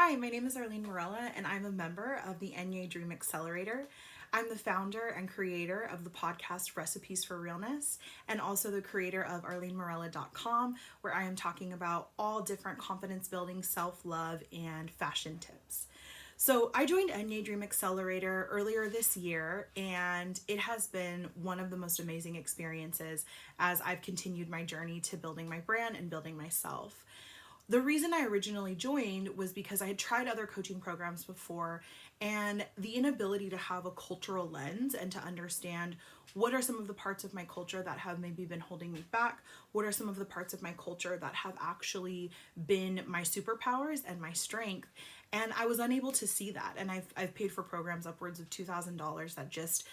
Hi, my name is Arlyne Marella, and I'm a member of the Eñye Dream Accelerator. I'm the founder and creator of the podcast Recipes for Realness, and also the creator of ArlyneMarella.com, where I am talking about all different confidence building, self-love, and fashion tips. So I joined Eñye Dream Accelerator earlier this year, and it has been one of the most amazing experiences as I've continued my journey to building my brand and building myself. The reason I originally joined was because I had tried other coaching programs before, and the inability to have a cultural lens and to understand what are some of the parts of my culture that have maybe been holding me back, what are some of the parts of my culture that have actually been my superpowers and my strength. And I was unable to see that. And I've paid for programs upwards of $2,000 that just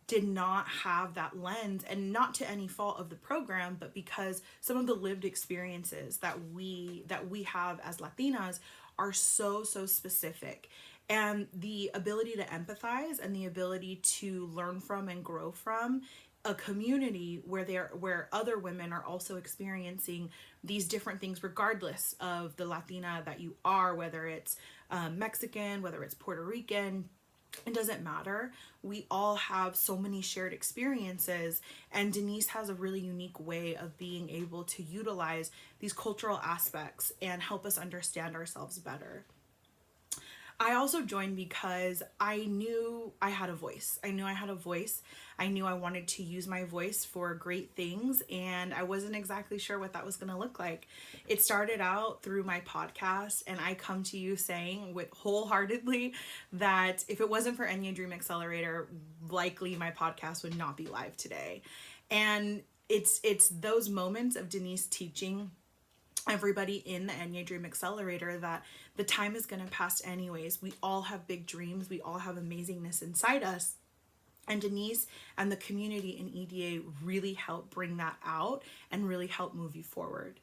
did not have that lens, and not to any fault of the program, but because some of the lived experiences that we have as Latinas are so specific, and the ability to empathize and the ability to learn from and grow from a community where other women are also experiencing these different things, regardless of the Latina that you are, whether it's Mexican, whether it's Puerto Rican. It doesn't matter. We all have so many shared experiences, and Denise has a really unique way of being able to utilize these cultural aspects and help us understand ourselves better. I also joined because I knew I had a voice. I knew I wanted to use my voice for great things, and I wasn't exactly sure what that was going to look like. It started out through my podcast, and I come to you saying with wholeheartedly that if it wasn't for Eñye Dream Accelerator, likely my podcast would not be live today. And it's those moments of Denise teaching everybody in the Eñye Dream Accelerator that the time is going to pass anyways. We all have big dreams. We all have amazingness inside us. And Denise and the community in EDA really help bring that out and really help move you forward.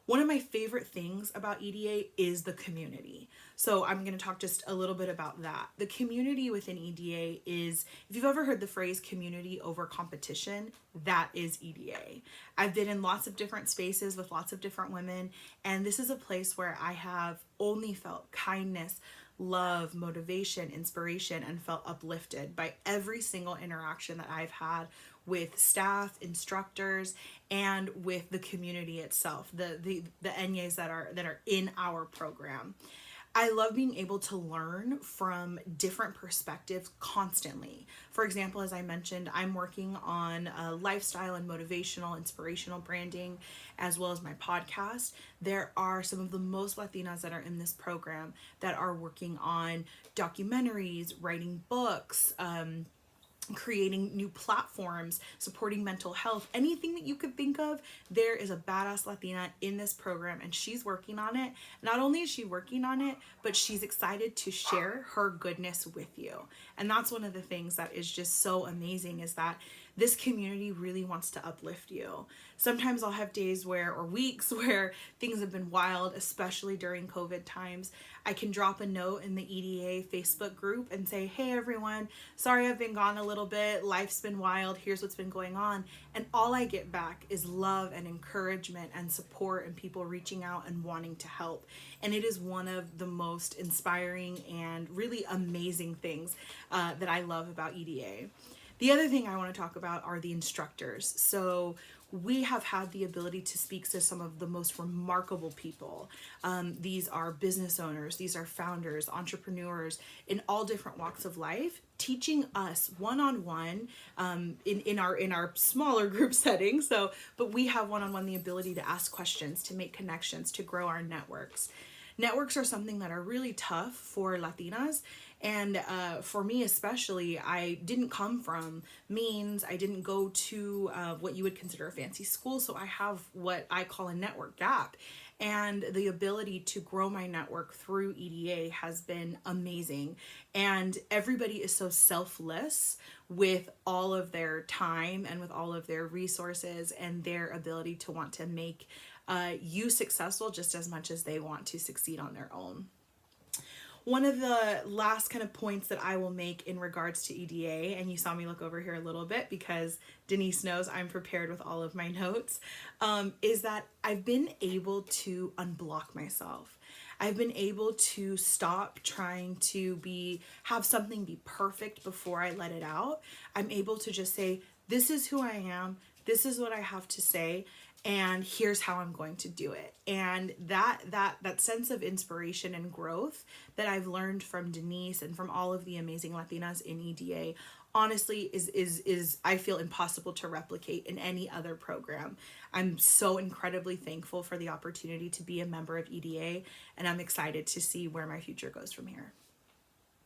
One of my favorite things about EDA is the community. So I'm going to talk just a little bit about that. The community within EDA is, if you've ever heard the phrase community over competition, that is EDA. I've been in lots of different spaces with lots of different women, and this is a place where I have only felt kindness, love, motivation, inspiration, and felt uplifted by every single interaction that I've had with staff, instructors, and with the community itself, the Eñyes that are in our program. I love being able to learn from different perspectives constantly. For example, as I mentioned, I'm working on lifestyle and motivational, inspirational branding, as well as my podcast. There are some of the most Latinas that are in this program that are working on documentaries, writing books, creating new platforms, supporting mental health, anything that you could think of. There is a badass Latina in this program, and she's working on it. Not only is she working on it, but she's excited to share her goodness with you. And that's one of the things that is just so amazing, is that this community really wants to uplift you. Sometimes I'll have days or weeks where things have been wild, especially during COVID times. I can drop a note in the EDA Facebook group and say, hey everyone, sorry I've been gone a little bit, life's been wild, here's what's been going on. And all I get back is love and encouragement and support, and people reaching out and wanting to help. And it is one of the most inspiring and really amazing things that I love about EDA. The other thing I want to talk about are the instructors. So we have had the ability to speak to some of the most remarkable people. These are business owners, these are founders, entrepreneurs in all different walks of life, teaching us one-on-one in our smaller group setting. But we have one-on-one the ability to ask questions, to make connections, to grow our networks. Networks are something that are really tough for Latinas, and for me especially. I didn't come from means. I didn't go to what you would consider a fancy school, so I have what I call a network gap. And the ability to grow my network through EDA has been amazing. And everybody is so selfless with all of their time and with all of their resources and their ability to want to make you successful just as much as they want to succeed on their own. One of the last kind of points that I will make in regards to EDA, and you saw me look over here a little bit because Denise knows I'm prepared with all of my notes, is that I've been able to unblock myself. I've been able to stop trying to have something be perfect before I let it out. I'm able to just say, this is who I am, this is what I have to say, and here's how I'm going to do it. And that sense of inspiration and growth that I've learned from Denise and from all of the amazing Latinas in EDA honestly is I feel impossible to replicate in any other program. I'm so incredibly thankful for the opportunity to be a member of EDA, and I'm excited to see where my future goes from here.